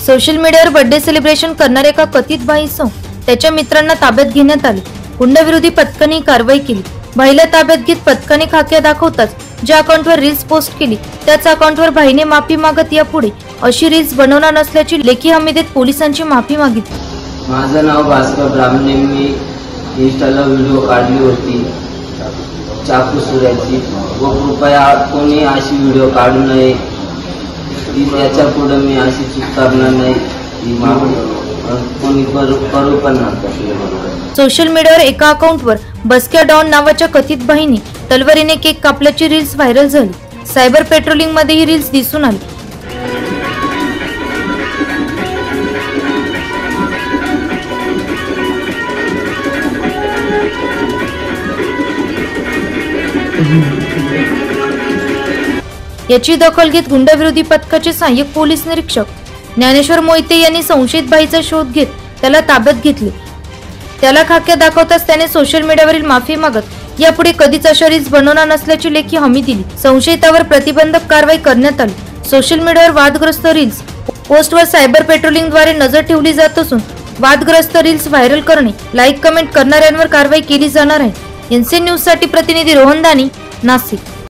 Social मीडियावर birthday celebration करणाऱ्या एका कथित भाईसह त्याच्या मित्रांना ताब्यात घेण्यात आले। गुंडविरोधी पथकाने कारवाई केली। भाईला ताब्यात घेत पथकाने खाक्या दाखवताच ज्या अकाउंटवर रील्स पोस्ट केली त्याच अकाउंटवर भाईने माफी मागत यापुढे अशी रील्स बनवणार नसल्याची लेखी हमी देत पोलिसांची माफी मागितली। माझं नाव भास्कर ब्राह्मणे, मी इंस्टाला व्हिडिओ काढली होती चाकू सुराची, व कृपया कोणी अशी व्हिडिओ काढू नये, याच्या पुढे मी अशी चूक करणार नाही, कोणी करू पण नका। सोशल मीडियावर एका अकाउंटवर बसक्या डॉन नावाच्या कथित भाईने तलवारीने केक कापल्याची रील्स व्हायरल झाली। सायबर पेट्रोलिंग मध्ये ही रील्स दिसून आली। याची दखल घेत गुंडविरोधी पथकाचे सहाय्यक पोलीस निरीक्षक ज्ञानेश्वर मोहिते यांनी संशयित भाईचा शोध घेत त्याला ताब्यात घेतले। त्याला खाक्या दाखवताच त्याने सोशल मीडियावरील माफी मागत यापुढे कधीच अशा रील्स बनवणार नसल्याची लेखी हमी दिली। संशयितावर प्रतिबंधक कारवाई करण्यात आली। सोशल मीडियावर वादग्रस्त रील्स पोस्टवर सायबर पेट्रोलिंगद्वारे नजर ठेवली जात असून वादग्रस्त रील्स व्हायरल करणे, लाईक कमेंट करणाऱ्यांवर कारवाई केली जाणार आहे। एनसीएन न्यूज साठी प्रतिनिधी रोहन दानी, नाशिक।